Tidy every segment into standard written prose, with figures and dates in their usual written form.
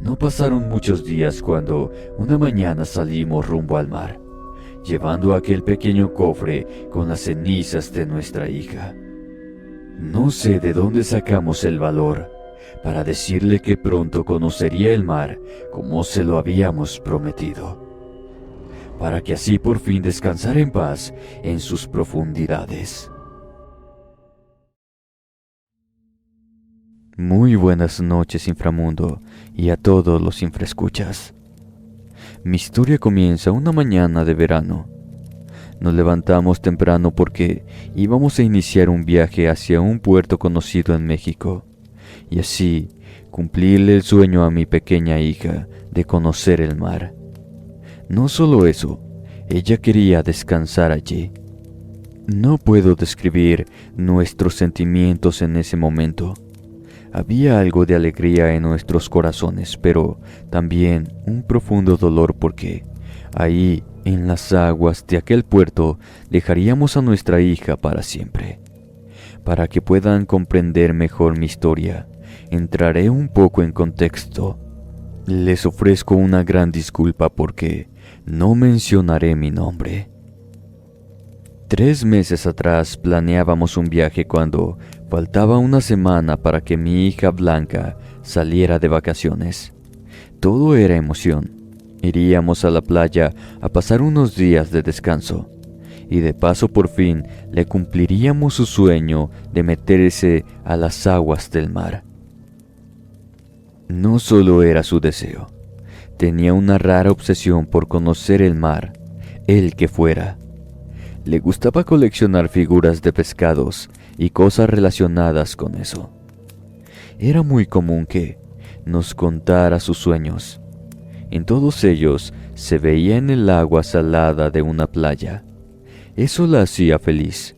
No pasaron muchos días cuando una mañana salimos rumbo al mar, llevando aquel pequeño cofre con las cenizas de nuestra hija. No sé de dónde sacamos el valor para decirle que pronto conocería el mar como se lo habíamos prometido, para que así por fin descansara en paz en sus profundidades. Muy buenas noches, inframundo, y a todos los infraescuchas. Mi historia comienza una mañana de verano. Nos levantamos temprano porque íbamos a iniciar un viaje hacia un puerto conocido en México, y así cumplirle el sueño a mi pequeña hija de conocer el mar. No solo eso, ella quería descansar allí. No puedo describir nuestros sentimientos en ese momento. Había algo de alegría en nuestros corazones, pero también un profundo dolor porque ahí, en las aguas de aquel puerto, dejaríamos a nuestra hija para siempre. Para que puedan comprender mejor mi historia, entraré un poco en contexto. Les ofrezco una gran disculpa porque no mencionaré mi nombre. 3 meses atrás planeábamos un viaje cuando faltaba una semana para que mi hija Blanca saliera de vacaciones. Todo era emoción. Iríamos a la playa a pasar unos días de descanso y de paso por fin le cumpliríamos su sueño de meterse a las aguas del mar. No solo era su deseo, tenía una rara obsesión por conocer el mar, el que fuera. Le gustaba coleccionar figuras de pescados y cosas relacionadas con eso. Era muy común que nos contara sus sueños. En todos ellos se veía en el agua salada de una playa. Eso la hacía feliz.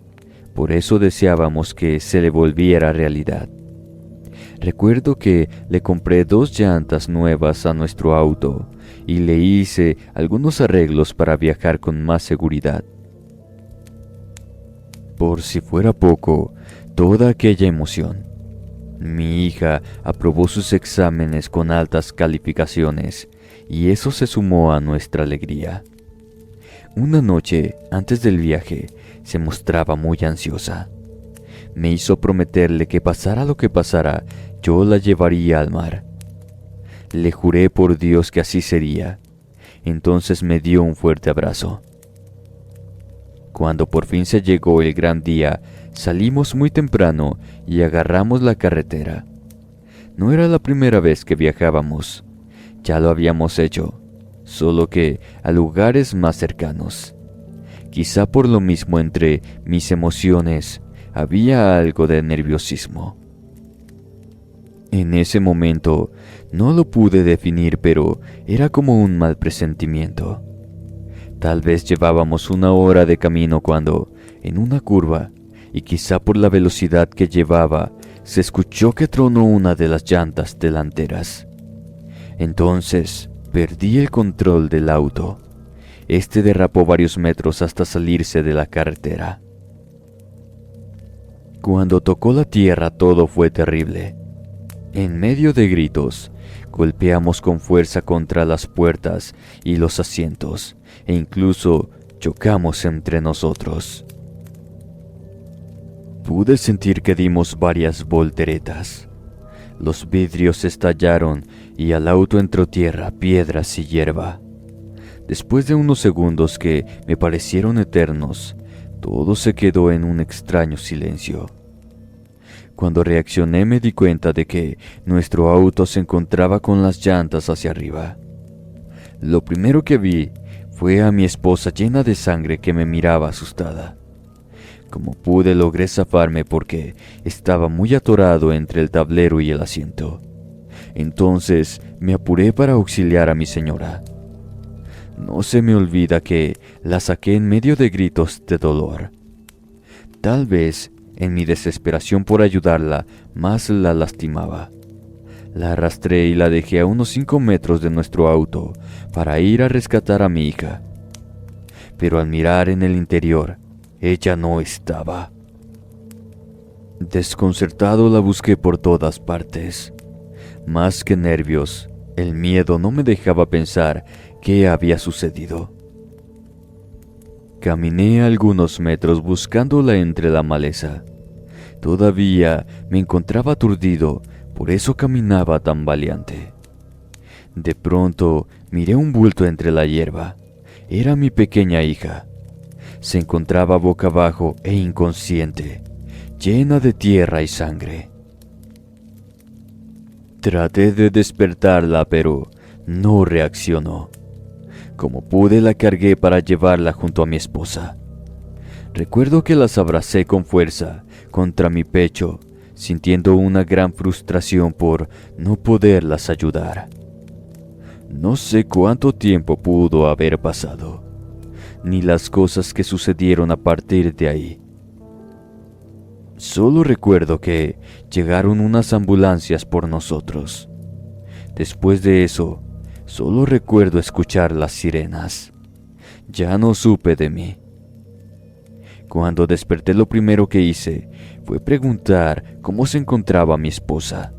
Por eso deseábamos que se le volviera realidad. Recuerdo que le compré 2 llantas nuevas a nuestro auto y le hice algunos arreglos para viajar con más seguridad. Por si fuera poco, toda aquella emoción. Mi hija aprobó sus exámenes con altas calificaciones y eso se sumó a nuestra alegría. Una noche, antes del viaje, se mostraba muy ansiosa. Me hizo prometerle que pasara lo que pasara, yo la llevaría al mar. Le juré por Dios que así sería. Entonces me dio un fuerte abrazo. Cuando por fin se llegó el gran día, salimos muy temprano y agarramos la carretera. No era la primera vez que viajábamos, ya lo habíamos hecho, solo que a lugares más cercanos. Quizá por lo mismo entre mis emociones había algo de nerviosismo. En ese momento no lo pude definir, pero era como un mal presentimiento. Tal vez llevábamos 1 hora de camino cuando, en una curva, y quizá por la velocidad que llevaba, se escuchó que tronó una de las llantas delanteras. Entonces, perdí el control del auto. Este derrapó varios metros hasta salirse de la carretera. Cuando tocó la tierra todo fue terrible. En medio de gritos, golpeamos con fuerza contra las puertas y los asientos, e incluso chocamos entre nosotros. Pude sentir que dimos varias volteretas. Los vidrios estallaron y al auto entró tierra, piedras y hierba. Después de unos segundos que me parecieron eternos, todo se quedó en un extraño silencio. Cuando reaccioné me di cuenta de que nuestro auto se encontraba con las llantas hacia arriba. Lo primero que vi fue a mi esposa llena de sangre que me miraba asustada. Como pude logré zafarme porque estaba muy atorado entre el tablero y el asiento. Entonces me apuré para auxiliar a mi señora. No se me olvida que la saqué en medio de gritos de dolor. Tal vez en mi desesperación por ayudarla, más la lastimaba. La arrastré y la dejé a unos 5 metros de nuestro auto para ir a rescatar a mi hija. Pero al mirar en el interior, ella no estaba. Desconcertado la busqué por todas partes. Más que nervios, El miedo no me dejaba pensar qué había sucedido. Caminé algunos metros buscándola entre la maleza. Todavía me encontraba aturdido, por eso caminaba tan valiente. De pronto miré un bulto entre la hierba. Era mi pequeña hija. Se encontraba boca abajo e inconsciente, llena de tierra y sangre. Traté de despertarla, pero no reaccionó. Como pude, la cargué para llevarla junto a mi esposa. Recuerdo que las abracé con fuerza contra mi pecho, sintiendo una gran frustración por no poderlas ayudar. No sé cuánto tiempo pudo haber pasado, ni las cosas que sucedieron a partir de ahí. Solo recuerdo que llegaron unas ambulancias por nosotros. Después de eso, solo recuerdo escuchar las sirenas. Ya no supe de mí. Cuando desperté, lo primero que hice fue preguntar cómo se encontraba mi esposa.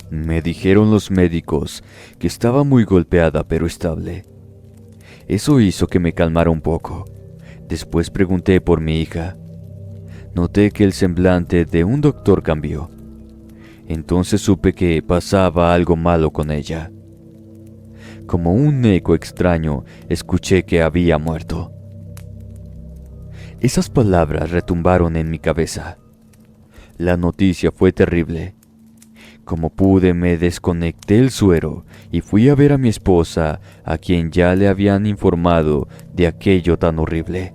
Me dijeron los médicos que estaba muy golpeada pero estable. Eso hizo que me calmara un poco. Después pregunté por mi hija. Noté que el semblante de un doctor cambió. Entonces supe que pasaba algo malo con ella. Como un eco extraño, escuché que había muerto. Esas palabras retumbaron en mi cabeza. La noticia fue terrible. Como pude, me desconecté el suero y fui a ver a mi esposa, a quien ya le habían informado de aquello tan horrible.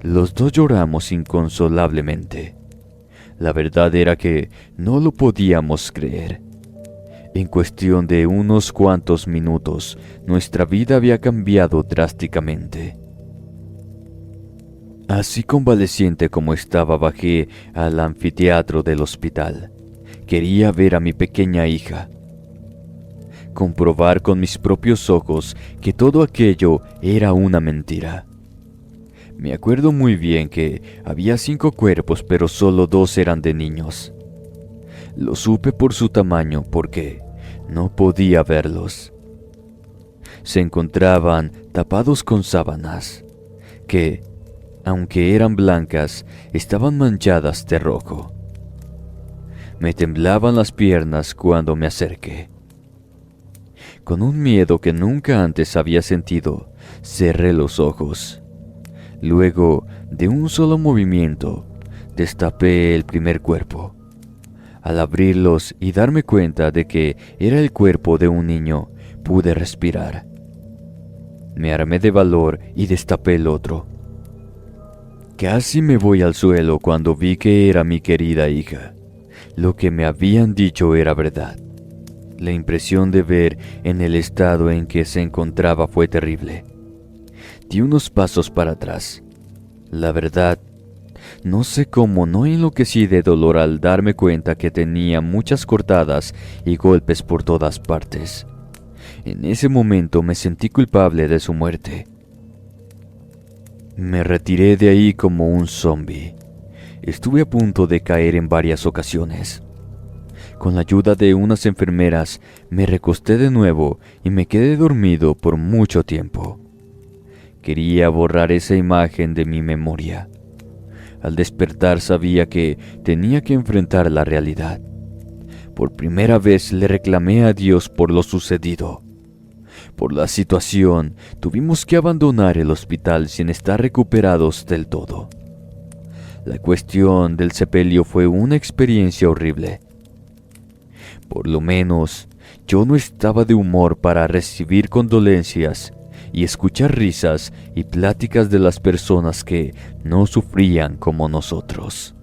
Los dos lloramos inconsolablemente. La verdad era que no lo podíamos creer. En cuestión de unos cuantos minutos, nuestra vida había cambiado drásticamente. Así convaleciente como estaba, bajé al anfiteatro del hospital. Quería ver a mi pequeña hija. Comprobar con mis propios ojos que todo aquello era una mentira. Me acuerdo muy bien que había 5 cuerpos, pero solo 2 eran de niños. Lo supe por su tamaño, porque no podía verlos. Se encontraban tapados con sábanas, que, aunque eran blancas, estaban manchadas de rojo. Me temblaban las piernas cuando me acerqué. Con un miedo que nunca antes había sentido, cerré los ojos. Luego, de un solo movimiento, destapé el primer cuerpo. Al abrirlos y darme cuenta de que era el cuerpo de un niño, pude respirar. Me armé de valor y destapé el otro. Casi me voy al suelo cuando vi que era mi querida hija. Lo que me habían dicho era verdad. La impresión de ver en el estado en que se encontraba fue terrible. Di unos pasos para atrás. La verdad, no sé cómo no enloquecí de dolor al darme cuenta que tenía muchas cortadas y golpes por todas partes. En ese momento me sentí culpable de su muerte. Me retiré de ahí como un zombi. Estuve a punto de caer en varias ocasiones. Con la ayuda de unas enfermeras, me recosté de nuevo y me quedé dormido por mucho tiempo. Quería borrar esa imagen de mi memoria. Al despertar sabía que tenía que enfrentar la realidad. Por primera vez le reclamé a Dios por lo sucedido. Por la situación, tuvimos que abandonar el hospital sin estar recuperados del todo. La cuestión del sepelio fue una experiencia horrible. Por lo menos, yo no estaba de humor para recibir condolencias y escuchar risas y pláticas de las personas que no sufrían como nosotros.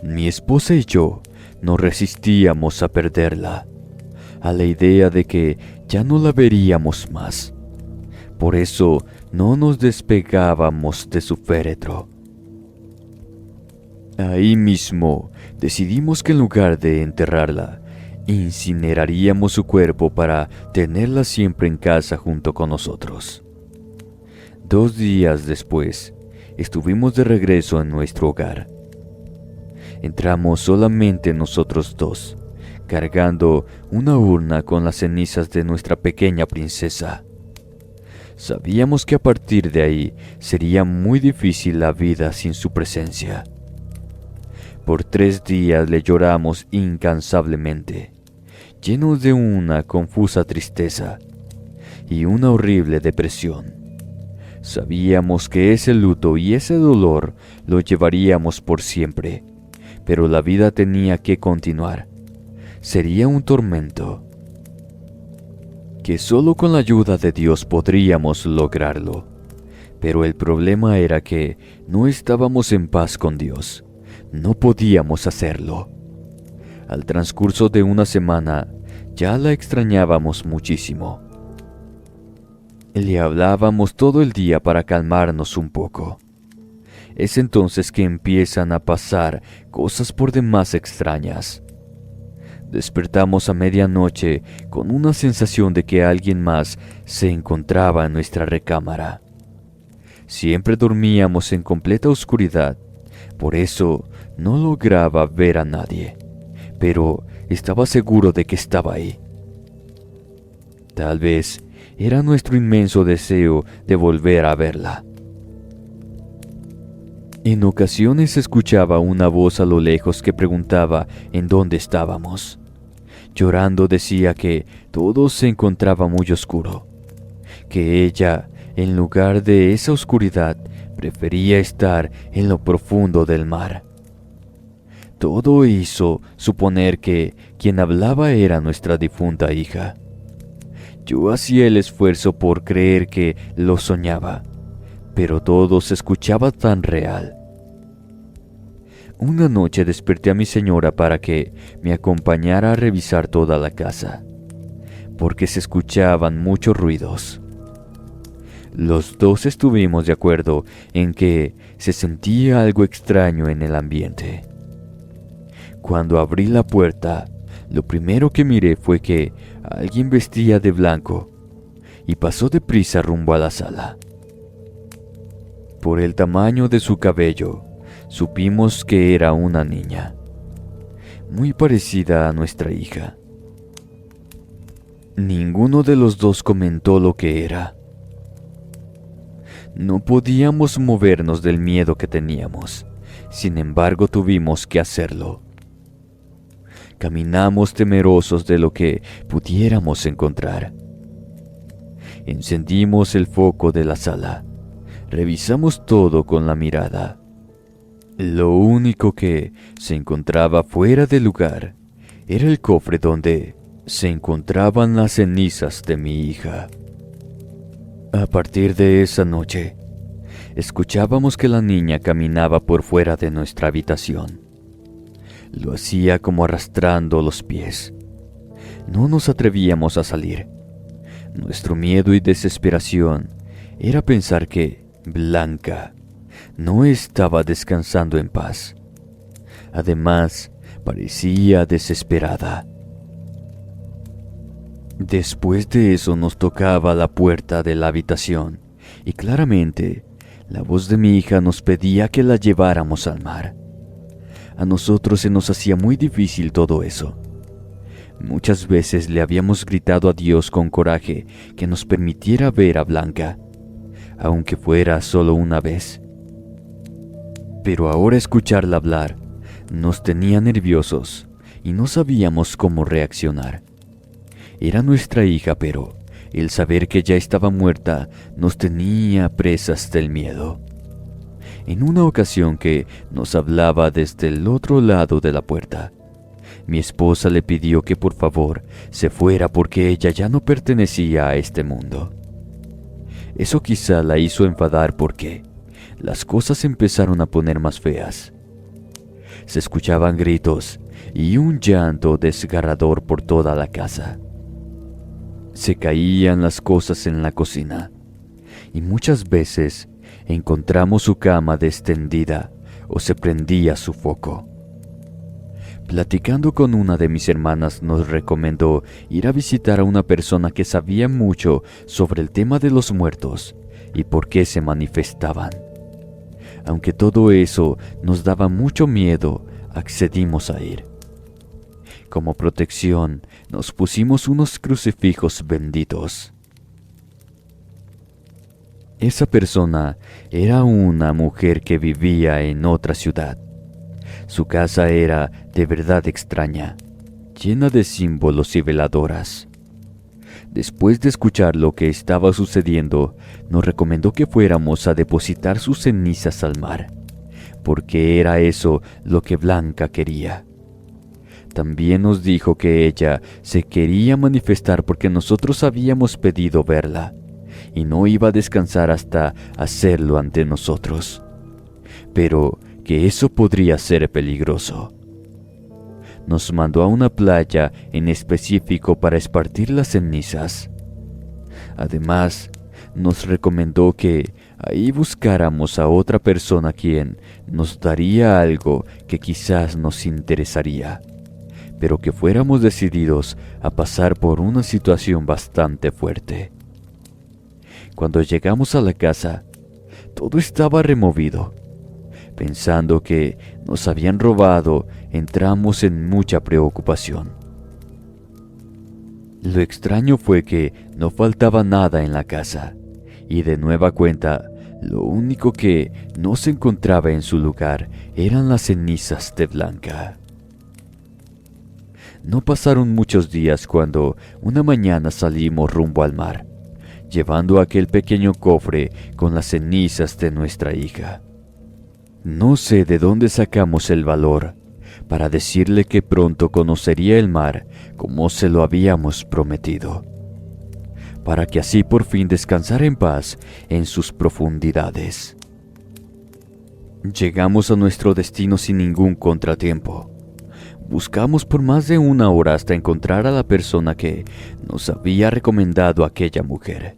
Mi esposa y yo no resistíamos a perderla, a la idea de que ya no la veríamos más. Por eso no nos despegábamos de su féretro. Ahí mismo decidimos que en lugar de enterrarla, incineraríamos su cuerpo para tenerla siempre en casa junto con nosotros. 2 días después, estuvimos de regreso en nuestro hogar. Entramos solamente nosotros 2, cargando una urna con las cenizas de nuestra pequeña princesa. Sabíamos que a partir de ahí sería muy difícil la vida sin su presencia. Por 3 días le lloramos incansablemente, llenos de una confusa tristeza y una horrible depresión. Sabíamos que ese luto y ese dolor lo llevaríamos por siempre, pero la vida tenía que continuar. Sería un tormento, que solo con la ayuda de Dios podríamos lograrlo. Pero el problema era que no estábamos en paz con Dios. No podíamos hacerlo. Al transcurso de una semana, ya la extrañábamos muchísimo. Le hablábamos todo el día para calmarnos un poco. Es entonces que empiezan a pasar cosas por demás extrañas. Despertamos a medianoche con una sensación de que alguien más se encontraba en nuestra recámara. Siempre dormíamos en completa oscuridad, por eso no lograba ver a nadie, pero estaba seguro de que estaba ahí. Tal vez era nuestro inmenso deseo de volver a verla. En ocasiones se escuchaba una voz a lo lejos que preguntaba en dónde estábamos. Llorando decía que todo se encontraba muy oscuro, que ella, en lugar de esa oscuridad, prefería estar en lo profundo del mar. Todo hizo suponer que quien hablaba era nuestra difunta hija. Yo hacía el esfuerzo por creer que lo soñaba, pero todo se escuchaba tan real. Una noche desperté a mi señora para que me acompañara a revisar toda la casa, porque se escuchaban muchos ruidos. Los dos estuvimos de acuerdo en que se sentía algo extraño en el ambiente. Cuando abrí la puerta, lo primero que miré fue que alguien vestía de blanco y pasó deprisa rumbo a la sala. Por el tamaño de su cabello, supimos que era una niña, muy parecida a nuestra hija. Ninguno de los dos comentó lo que era. No podíamos movernos del miedo que teníamos, sin embargo tuvimos que hacerlo. Caminamos temerosos de lo que pudiéramos encontrar. Encendimos el foco de la sala. Revisamos todo con la mirada. Lo único que se encontraba fuera de lugar era el cofre donde se encontraban las cenizas de mi hija. A partir de esa noche, escuchábamos que la niña caminaba por fuera de nuestra habitación. Lo hacía como arrastrando los pies. No nos atrevíamos a salir. Nuestro miedo y desesperación era pensar que Blanca no estaba descansando en paz. Además, parecía desesperada. Después de eso nos tocaba la puerta de la habitación y claramente la voz de mi hija nos pedía que la lleváramos al mar. A nosotros se nos hacía muy difícil todo eso. Muchas veces le habíamos gritado a Dios con coraje que nos permitiera ver a Blanca, aunque fuera solo una vez. Pero ahora escucharla hablar nos tenía nerviosos y no sabíamos cómo reaccionar. Era nuestra hija, pero el saber que ya estaba muerta nos tenía presas del miedo. En una ocasión que nos hablaba desde el otro lado de la puerta, mi esposa le pidió que por favor se fuera porque ella ya no pertenecía a este mundo. Eso quizá la hizo enfadar porque las cosas empezaron a poner más feas. Se escuchaban gritos y un llanto desgarrador por toda la casa. Se caían las cosas en la cocina y muchas veces encontramos su cama descendida o se prendía su foco. Platicando con una de mis hermanas nos recomendó ir a visitar a una persona que sabía mucho sobre el tema de los muertos y por qué se manifestaban. Aunque todo eso nos daba mucho miedo, accedimos a ir. Como protección, nos pusimos unos crucifijos benditos. Esa persona era una mujer que vivía en otra ciudad. Su casa era de verdad extraña, llena de símbolos y veladoras. Después de escuchar lo que estaba sucediendo, nos recomendó que fuéramos a depositar sus cenizas al mar, porque era eso lo que Blanca quería. También nos dijo que ella se quería manifestar porque nosotros habíamos pedido verla, y no iba a descansar hasta hacerlo ante nosotros, pero que eso podría ser peligroso. Nos mandó a una playa en específico para esparcir las cenizas. Además, nos recomendó que ahí buscáramos a otra persona quien nos daría algo que quizás nos interesaría, pero que fuéramos decididos a pasar por una situación bastante fuerte. Cuando llegamos a la casa, todo estaba removido. Pensando que nos habían robado, entramos en mucha preocupación. Lo extraño fue que no faltaba nada en la casa, y de nueva cuenta, lo único que no se encontraba en su lugar eran las cenizas de Blanca. No pasaron muchos días cuando una mañana salimos rumbo al mar, llevando aquel pequeño cofre con las cenizas de nuestra hija. No sé de dónde sacamos el valor para decirle que pronto conocería el mar como se lo habíamos prometido, para que así por fin descansara en paz en sus profundidades. Llegamos a nuestro destino sin ningún contratiempo. Buscamos por más de 1 hora hasta encontrar a la persona que nos había recomendado aquella mujer.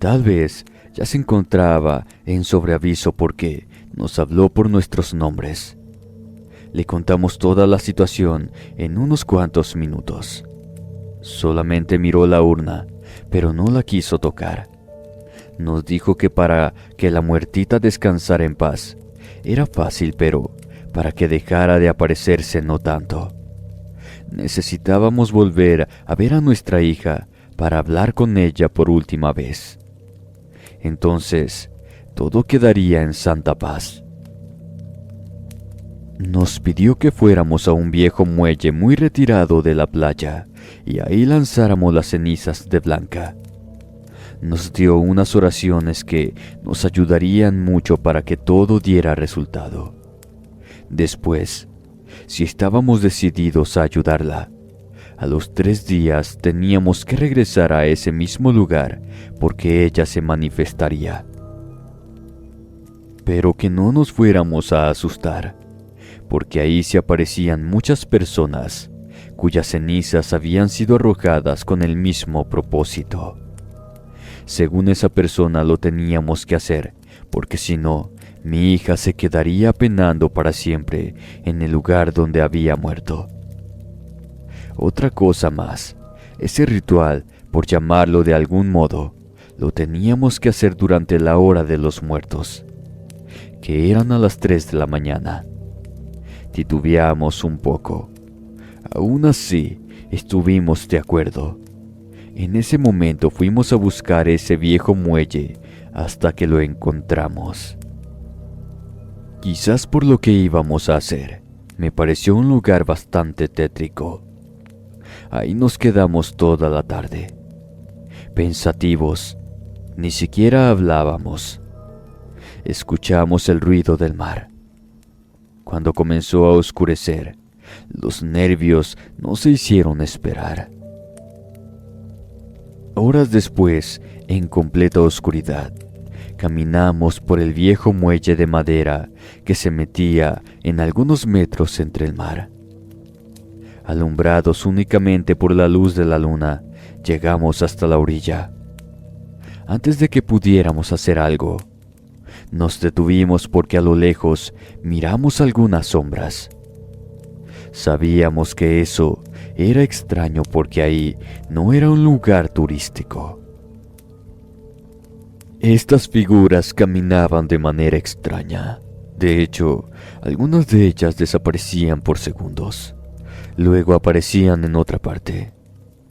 Tal vez ya se encontraba en sobreaviso porque nos habló por nuestros nombres. Le contamos toda la situación en unos cuantos minutos. Solamente miró la urna, pero no la quiso tocar. Nos dijo que para que la muertita descansara en paz era fácil, pero para que dejara de aparecerse no tanto. Necesitábamos volver a ver a nuestra hija para hablar con ella por última vez. Entonces, todo quedaría en santa paz. Nos pidió que fuéramos a un viejo muelle muy retirado de la playa y ahí lanzáramos las cenizas de Blanca. Nos dio unas oraciones que nos ayudarían mucho para que todo diera resultado. Después, si estábamos decididos a ayudarla, a los 3 días teníamos que regresar a ese mismo lugar porque ella se manifestaría. Pero que no nos fuéramos a asustar, porque ahí se aparecían muchas personas cuyas cenizas habían sido arrojadas con el mismo propósito. Según esa persona lo teníamos que hacer, porque si no, mi hija se quedaría penando para siempre en el lugar donde había muerto. Otra cosa más, ese ritual, por llamarlo de algún modo, lo teníamos que hacer durante la hora de los muertos, que eran a las 3 de la mañana. Titubeamos un poco. Aún así, estuvimos de acuerdo. En ese momento fuimos a buscar ese viejo muelle hasta que lo encontramos. Quizás por lo que íbamos a hacer, me pareció un lugar bastante tétrico. Ahí nos quedamos toda la tarde, pensativos, ni siquiera hablábamos. Escuchamos el ruido del mar. Cuando comenzó a oscurecer, los nervios no se hicieron esperar. Horas después, en completa oscuridad, caminamos por el viejo muelle de madera que se metía en algunos metros entre el mar. Alumbrados únicamente por la luz de la luna, llegamos hasta la orilla. Antes de que pudiéramos hacer algo, nos detuvimos porque a lo lejos miramos algunas sombras. Sabíamos que eso era extraño porque ahí no era un lugar turístico. Estas figuras caminaban de manera extraña. De hecho, algunas de ellas desaparecían por segundos. Luego aparecían en otra parte.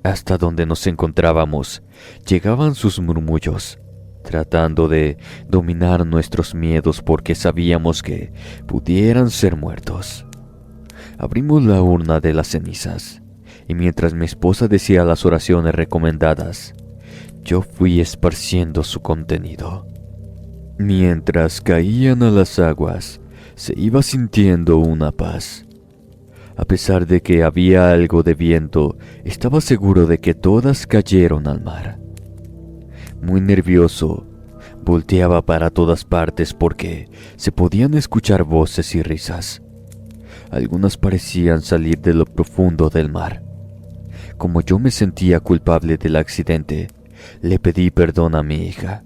Hasta donde nos encontrábamos, llegaban sus murmullos, tratando de dominar nuestros miedos porque sabíamos que pudieran ser muertos. Abrimos la urna de las cenizas, y mientras mi esposa decía las oraciones recomendadas, yo fui esparciendo su contenido. Mientras caían a las aguas, se iba sintiendo una paz. A pesar de que había algo de viento, estaba seguro de que todas cayeron al mar. Muy nervioso, volteaba para todas partes porque se podían escuchar voces y risas. Algunas parecían salir de lo profundo del mar. Como yo me sentía culpable del accidente, le pedí perdón a mi hija.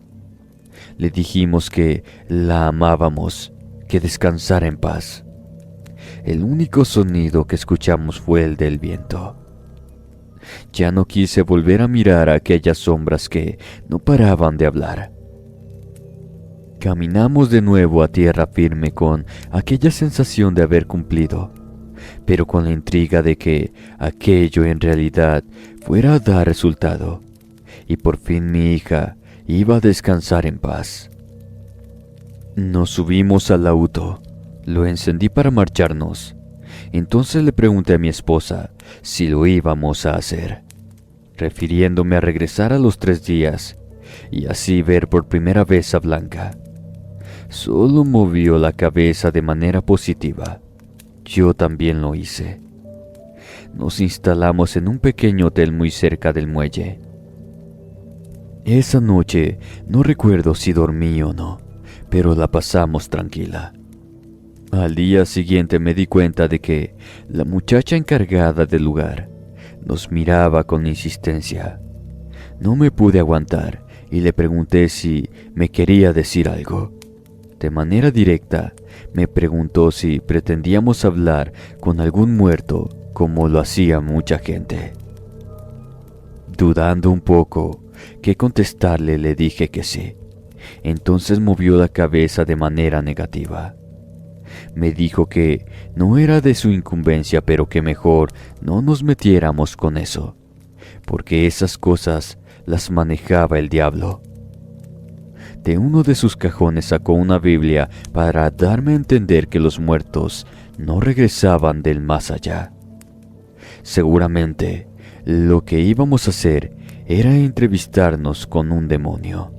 Le dijimos que la amábamos, que descansara en paz. El único sonido que escuchamos fue el del viento. Ya no quise volver a mirar a aquellas sombras que no paraban de hablar. Caminamos de nuevo a tierra firme con aquella sensación de haber cumplido, pero con la intriga de que aquello en realidad fuera a dar resultado, y por fin mi hija iba a descansar en paz. Nos subimos al auto, lo encendí para marcharnos. Entonces le pregunté a mi esposa si lo íbamos a hacer, refiriéndome a regresar a los 3 días y así ver por primera vez a Blanca. Solo movió la cabeza de manera positiva. Yo también lo hice. Nos instalamos en un pequeño hotel muy cerca del muelle. Esa noche no recuerdo si dormí o no, pero la pasamos tranquila. Al día siguiente me di cuenta de que la muchacha encargada del lugar nos miraba con insistencia. No me pude aguantar y le pregunté si me quería decir algo. De manera directa, me preguntó si pretendíamos hablar con algún muerto como lo hacía mucha gente. Dudando un poco qué contestarle, le dije que sí. Entonces movió la cabeza de manera negativa. Me dijo que no era de su incumbencia, pero que mejor no nos metiéramos con eso, porque esas cosas las manejaba el diablo. De uno de sus cajones sacó una Biblia para darme a entender que los muertos no regresaban del más allá. Seguramente lo que íbamos a hacer era entrevistarnos con un demonio.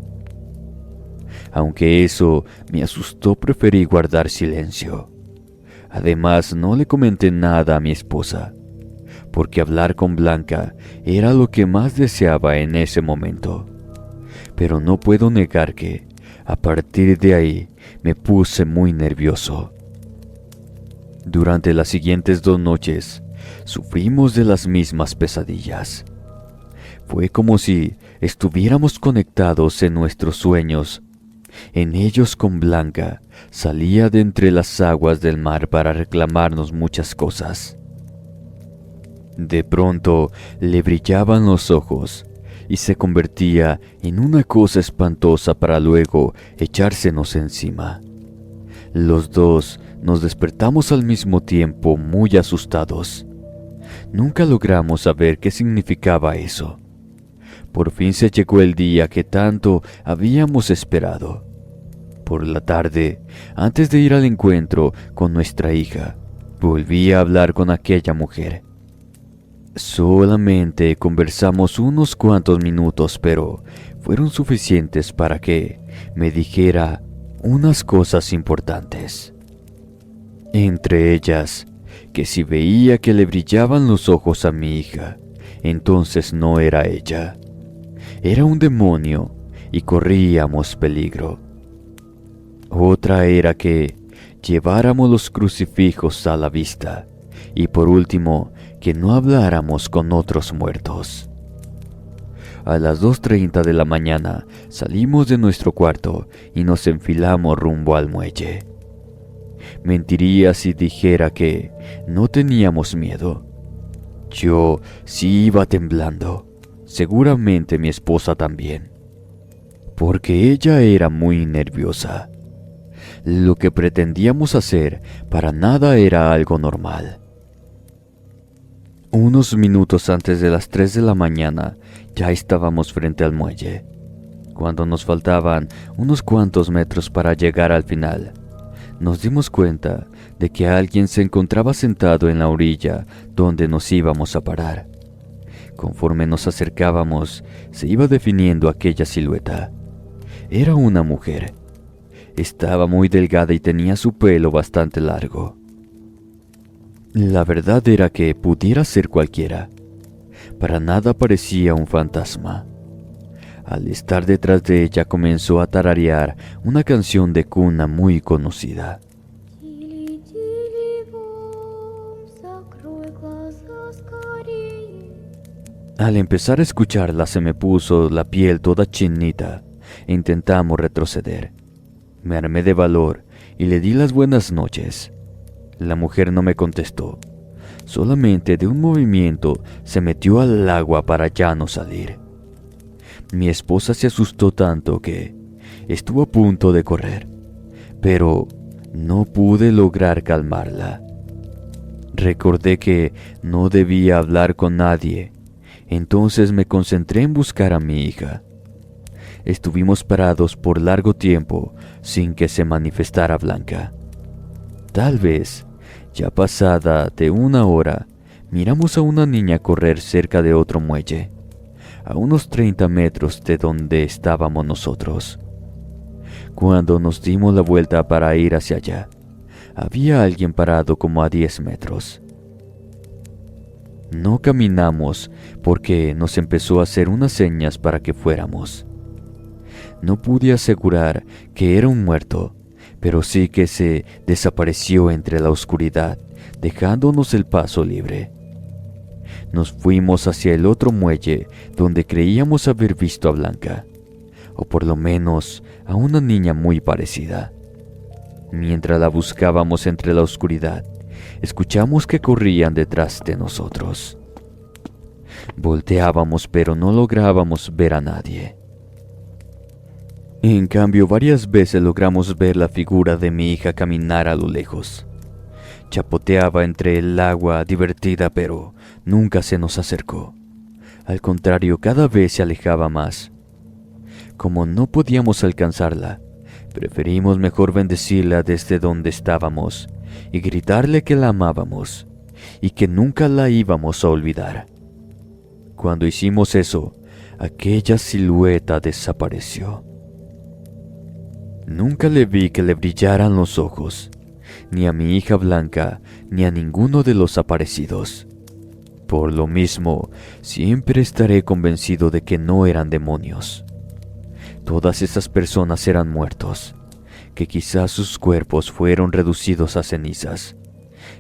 Aunque eso me asustó, preferí guardar silencio. Además, no le comenté nada a mi esposa, porque hablar con Blanca era lo que más deseaba en ese momento. Pero no puedo negar que, a partir de ahí, me puse muy nervioso. Durante las siguientes 2 noches, sufrimos de las mismas pesadillas. Fue como si estuviéramos conectados en nuestros sueños. En ellos con Blanca salía de entre las aguas del mar para reclamarnos muchas cosas. De pronto le brillaban los ojos y se convertía en una cosa espantosa para luego echársenos encima. Los dos nos despertamos al mismo tiempo muy asustados. Nunca logramos saber qué significaba eso. Por fin se llegó el día que tanto habíamos esperado. Por la tarde, antes de ir al encuentro con nuestra hija, volví a hablar con aquella mujer. Solamente conversamos unos cuantos minutos, pero fueron suficientes para que me dijera unas cosas importantes. Entre ellas, que si veía que le brillaban los ojos a mi hija, entonces no era ella. Era un demonio y corríamos peligro. Otra era que lleváramos los crucifijos a la vista y por último que no habláramos con otros muertos. A las 2:30 de la mañana salimos de nuestro cuarto y nos enfilamos rumbo al muelle. Mentiría si dijera que no teníamos miedo. Yo sí iba temblando, seguramente mi esposa también, porque ella era muy nerviosa. Lo que pretendíamos hacer para nada era algo normal. Unos minutos antes de las 3 de la mañana, ya estábamos frente al muelle. Cuando nos faltaban unos cuantos metros para llegar al final, nos dimos cuenta de que alguien se encontraba sentado en la orilla donde nos íbamos a parar. Conforme nos acercábamos, se iba definiendo aquella silueta. Era una mujer. Estaba muy delgada y tenía su pelo bastante largo. La verdad era que pudiera ser cualquiera. Para nada parecía un fantasma. Al estar detrás de ella comenzó a tararear una canción de cuna muy conocida. Al empezar a escucharla se me puso la piel toda chinita e intentamos retroceder. Me armé de valor y le di las buenas noches. La mujer no me contestó. Solamente de un movimiento se metió al agua para ya no salir. Mi esposa se asustó tanto que estuvo a punto de correr, pero no pude lograr calmarla. Recordé que no debía hablar con nadie, entonces me concentré en buscar a mi hija. Estuvimos parados por largo tiempo sin que se manifestara Blanca. Tal vez, ya pasada de una hora, miramos a una niña correr cerca de otro muelle, a unos 30 metros de donde estábamos nosotros. Cuando nos dimos la vuelta para ir hacia allá, había alguien parado como a 10 metros. No caminamos porque nos empezó a hacer unas señas para que fuéramos. No pude asegurar que era un muerto, pero sí que se desapareció entre la oscuridad, dejándonos el paso libre. Nos fuimos hacia el otro muelle donde creíamos haber visto a Blanca, o por lo menos a una niña muy parecida. Mientras la buscábamos entre la oscuridad, escuchamos que corrían detrás de nosotros. Volteábamos pero no lográbamos ver a nadie. En cambio, varias veces logramos ver la figura de mi hija caminar a lo lejos. Chapoteaba entre el agua divertida, pero nunca se nos acercó. Al contrario, cada vez se alejaba más. Como no podíamos alcanzarla, preferimos mejor bendecirla desde donde estábamos y gritarle que la amábamos y que nunca la íbamos a olvidar. Cuando hicimos eso, aquella silueta desapareció. Nunca le vi que le brillaran los ojos, ni a mi hija Blanca, ni a ninguno de los aparecidos. Por lo mismo, siempre estaré convencido de que no eran demonios. Todas esas personas eran muertos, que quizás sus cuerpos fueron reducidos a cenizas,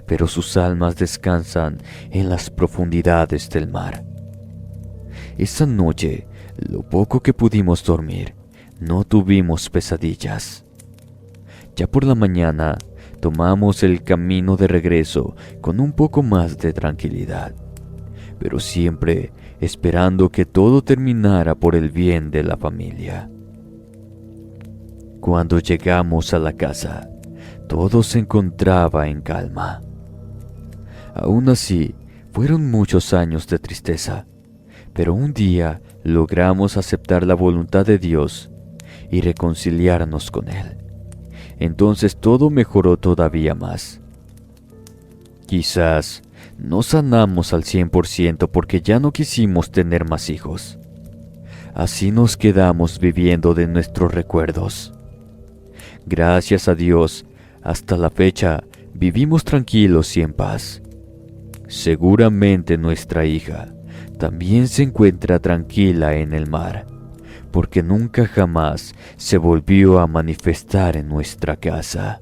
pero sus almas descansan en las profundidades del mar. Esa noche, lo poco que pudimos dormir, no tuvimos pesadillas. Ya por la mañana, tomamos el camino de regreso con un poco más de tranquilidad, pero siempre esperando que todo terminara por el bien de la familia. Cuando llegamos a la casa, todo se encontraba en calma. Aún así, fueron muchos años de tristeza, pero un día logramos aceptar la voluntad de Dios y reconciliarnos con Él. Entonces todo mejoró todavía más. Quizás no sanamos al 100% porque ya no quisimos tener más hijos. Así nos quedamos viviendo de nuestros recuerdos. Gracias a Dios, hasta la fecha vivimos tranquilos y en paz. Seguramente nuestra hija también se encuentra tranquila en el mar, porque nunca jamás se volvió a manifestar en nuestra casa.